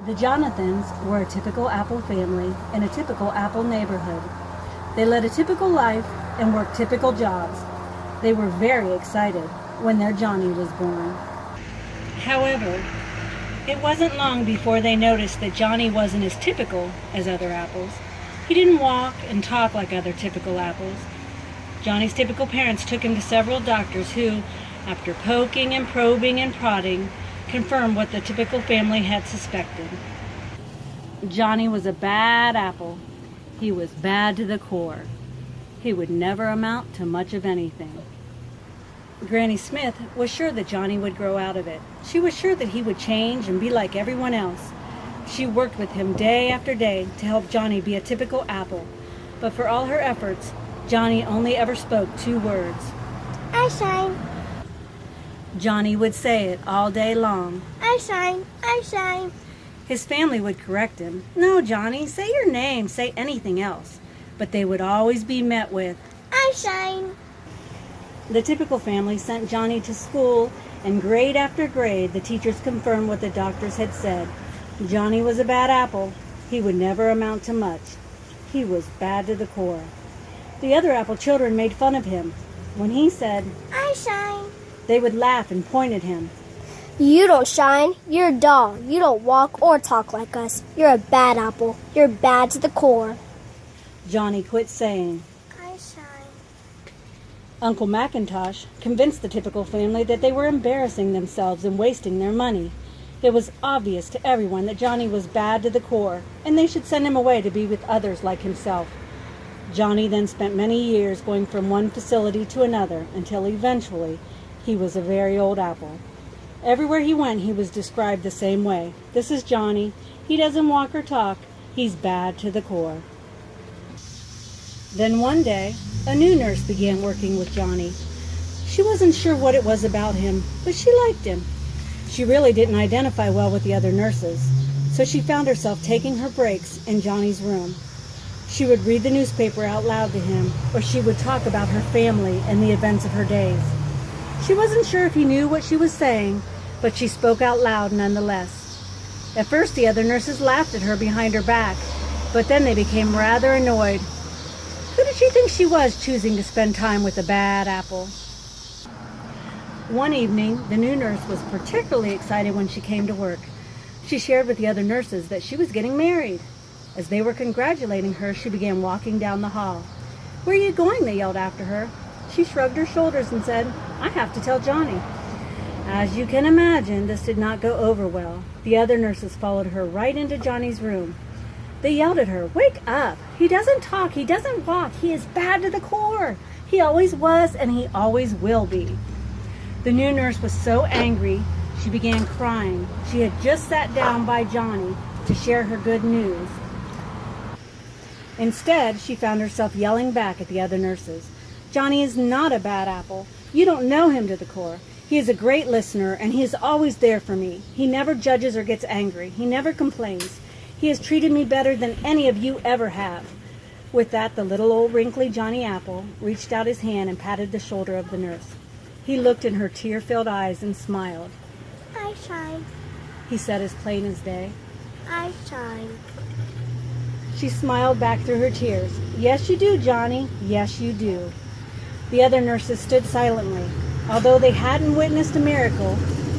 The Jonathans were a typical Apple family in a typical Apple neighborhood. They led a typical life and worked typical jobs. They were very excited when their Johnny was born. However, it wasn't long before they noticed that Johnny wasn't as typical as other apples. He didn't walk and talk like other typical apples. Johnny's typical parents took him to several doctors who, after poking and probing and prodding, confirmed what the typical family had suspected. Johnny was a bad apple. He was bad to the core. He would never amount to much of anything. Granny Smith was sure that Johnny would grow out of it. She was sure that he would change and be like everyone else. She worked with him day after day to help Johnny be a typical apple. But for all her efforts, Johnny only ever spoke 2 words. I shine. Johnny would say it all day long. I shine. I shine. His family would correct him. No, Johnny, say your name, say anything else. But they would always be met with, I shine. The typical family sent Johnny to school, and grade after grade, the teachers confirmed what the doctors had said. Johnny was a bad apple. He would never amount to much. He was bad to the core. The other apple children made fun of him. When he said, I shine. They would laugh and point at him. You don't shine. You're dull. You don't walk or talk like us. You're a bad apple. You're bad to the core. Johnny quit saying. I shine. Uncle McIntosh convinced the typical family that they were embarrassing themselves and wasting their money. It was obvious to everyone that Johnny was bad to the core, and they should send him away to be with others like himself. Johnny then spent many years going from one facility to another until eventually he was a very old apple. Everywhere he went, he was described the same way. This is Johnny. He doesn't walk or talk. He's bad to the core. Then one day, a new nurse began working with Johnny. She wasn't sure what it was about him, but she liked him. She really didn't identify well with the other nurses, so she found herself taking her breaks in Johnny's room. She would read the newspaper out loud to him, or she would talk about her family and the events of her days. She wasn't sure if he knew what she was saying, but she spoke out loud nonetheless. At first, the other nurses laughed at her behind her back, but then they became rather annoyed. Who did she think she was, choosing to spend time with a bad apple? One evening, the new nurse was particularly excited when she came to work. She shared with the other nurses that she was getting married. As they were congratulating her, she began walking down the hall. Where are you going? They yelled after her. She shrugged her shoulders and said, I have to tell Johnny. As you can imagine, this did not go over well. The other nurses followed her right into Johnny's room. They yelled at her, Wake up! He doesn't talk, he doesn't walk, he is bad to the core. He always was and he always will be. The new nurse was so angry, she began crying. She had just sat down by Johnny to share her good news. Instead, she found herself yelling back at the other nurses. Johnny is not a bad apple. You don't know him to the core. He is a great listener, and he is always there for me. He never judges or gets angry. He never complains. He has treated me better than any of you ever have. With that, the little old wrinkly Johnny Apple reached out his hand and patted the shoulder of the nurse. He looked in her tear-filled eyes and smiled. I shine. He said as plain as day. I shine. She smiled back through her tears. Yes, you do, Johnny. Yes, you do. The other nurses stood silently. Although they hadn't witnessed a miracle,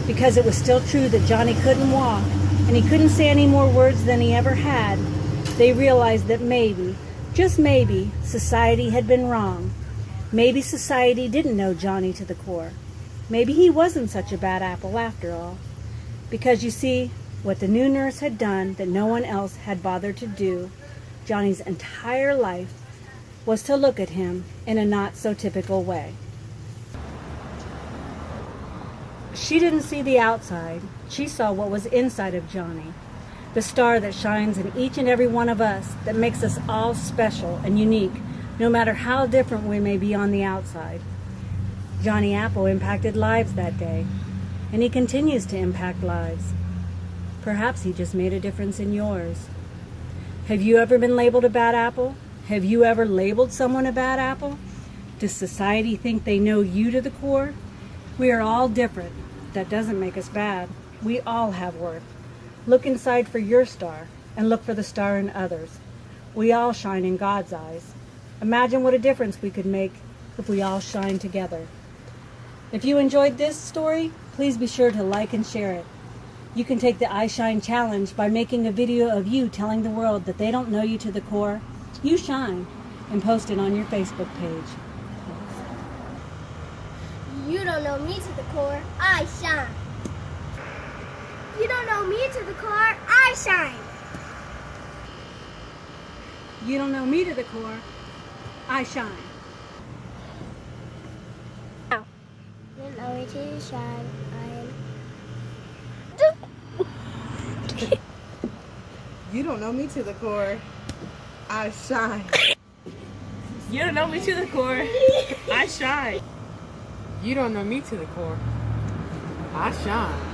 because it was still true that Johnny couldn't walk and he couldn't say any more words than he ever had, they realized that maybe, just maybe, society had been wrong. Maybe society didn't know Johnny to the core. Maybe he wasn't such a bad apple after all. Because you see, what the new nurse had done that no one else had bothered to do, Johnny's entire life, was to look at him in a not-so-typical way. She didn't see the outside. She saw what was inside of Johnny. The star that shines in each and every one of us, that makes us all special and unique, no matter how different we may be on the outside. Johnny Apple impacted lives that day, and he continues to impact lives. Perhaps he just made a difference in yours. Have you ever been labeled a bad apple? Have you ever labeled someone a bad apple? Does society think they know you to the core? We are all different. That doesn't make us bad. We all have worth. Look inside for your star and look for the star in others. We all shine in God's eyes. Imagine what a difference we could make if we all shine together. If you enjoyed this story, please be sure to like and share it. You can take the I Shine Challenge by making a video of you telling the world that they don't know you to the core. You shine, and post it on your Facebook page. You don't know me to the core, I shine. You don't know me to the core, I shine. You don't know me to the core, I shine. You don't know me to the shine, You don't know me to the core, I shine. You don't know me to the core, I shine. You don't know me to the core, I shine.